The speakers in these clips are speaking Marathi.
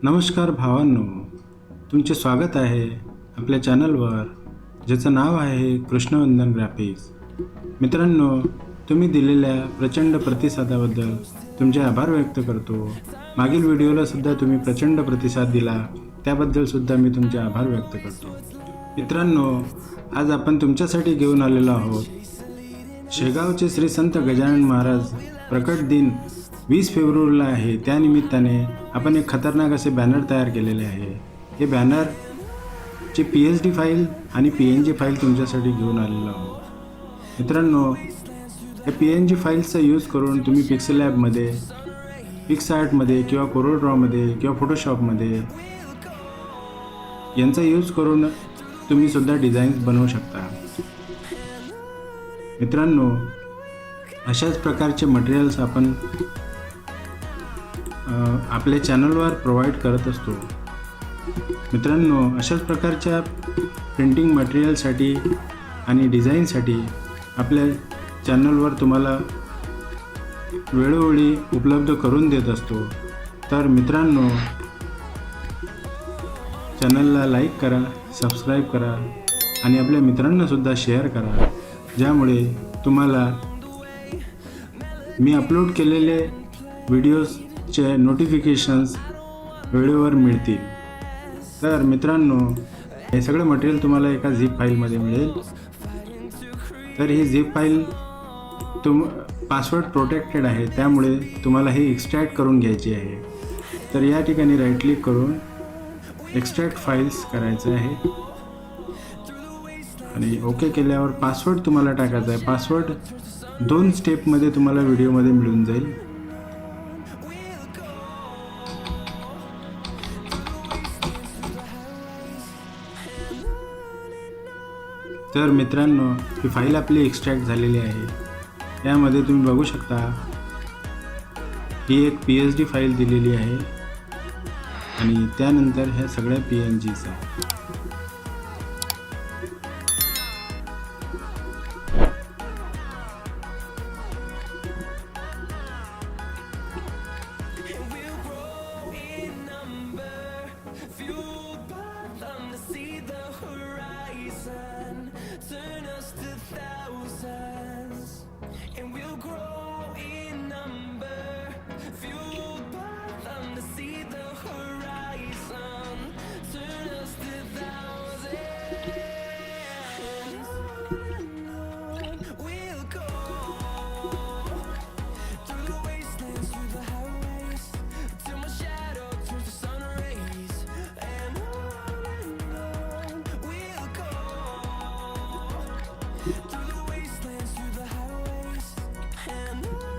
नमस्कार भावांनो, तुमचे स्वागत आहे आपल्या चॅनलवर, ज्याचं नाव आहे कृष्णवंदन ग्राफिक्स। मित्रांनो, तुम्ही दिलेल्या प्रचंड प्रतिसादाबद्दल तुमचे आभार व्यक्त करतो। मागील व्हिडिओला सुद्धा तुम्ही प्रचंड प्रतिसाद दिला, त्याबद्दल सुद्धा मी तुमचे आभार व्यक्त करतो। मित्रांनो, आज आपण तुमच्यासाठी घेऊन आलेलो आहोत शेगावचे श्री संत गजानन महाराज प्रकट दिन 20 फेब्रुवारीला आहे। त्यानिमित्ताने आपण एक खतरनाक असे बॅनर तयार केलेले आहे। हे बॅनरची PSD फाईल आणि PNG फाईल तुमच्यासाठी घेऊन आलेलो आहोत। मित्रांनो, हे PNG फाईल्सचा यूज करून तुम्ही पिक्सेल लॅबमध्ये, पिक्सआर्टमध्ये किंवा कोरोड्रॉमध्ये किंवा फोटोशॉपमध्ये यांचा यूज करून तुम्ही सुद्धा डिझाईन्स बनवू शकता। मित्रांनो, अशाच प्रकारचे मटेरियल्स आपण आपल्या चॅनलवर प्रोव्हाइड करत असतो। मित्रांनो, अशाच प्रकारच्या प्रिंटिंग मटेरियलसाठी आणि डिझाईनसाठी आपल्या चॅनलवर तुम्हाला वेळोवेळी उपलब्ध करून देत असतो। तर मित्रांनो, चॅनलला लाईक करा, सबस्क्राईब करा आणि आपल्या मित्रांनासुद्धा शेअर करा, ज्यामुळे तुम्हाला मी अपलोड केलेले व्हिडिओजचे नोटिफिकेशन्स वेळेवर मिळतील। तर मित्रांनो, हे सगळं मटेरियल तुम्हाला एका झिप फाईलमध्ये मिळेल। तर ही झिप फाईल पासवर्ड प्रोटेक्टेड आहे, त्यामुळे तुम्हाला हे एक्स्ट्रॅक्ट करून घ्यायची आहे। तर या ठिकाणी राईट क्लिक करून एक्स्ट्रॅक्ट फाईल्स करायचं आहे आणि ओके केल्यावर पासवर्ड तुम्हाला टाकायचा आहे। पासवर्ड 2 स्टेपमध्ये तुम्हाला व्हिडिओमध्ये मिळून जाईल। तर मित्रांनो, ही फाईल आपली एक्स्ट्रॅक्ट झालेली आहे। यामध्ये तुम्ही बघू शकता, ही एक PSD फाईल दिलेली आहे आणि त्यानंतर ह्या सगळ्या PNGs आहेत। Turn us to thousands, and we'll grow in number, fueled by them to see the horizon. Turn us to thousands, we'll go through the wastelands, through the highways, till my shadow turns to sun rays, and on we'll go. Through the wastelands, through the highways, and on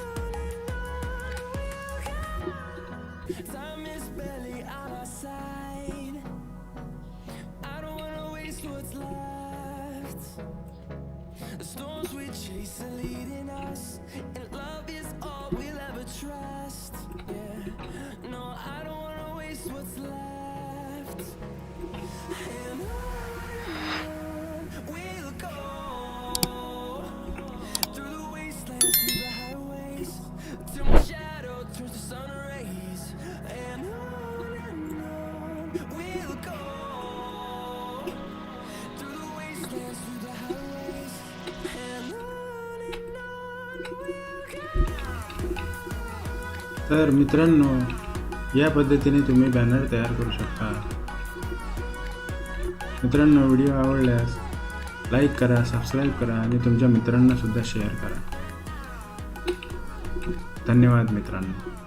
we'll go. Time is barely on our side. I don't wanna waste what's left. The storms we chase are leading us, and love is all we'll ever trust. Yeah, no, I don't wanna waste what's left. And on we'll go. Till my shadow turns to sun rays, and on we'll go. Through the wastelands, through the highways, and on we'll go. तर मित्रांनो, या पद्धतीने तुम्ही बॅनर तयार करू शकता। मित्रांनो, व्हिडिओ आवडल्यास लाईक करा, सबस्क्राईब करा आणि तुमच्या मित्रांना सुद्धा शेअर करा। धन्यवाद मित्रांनो।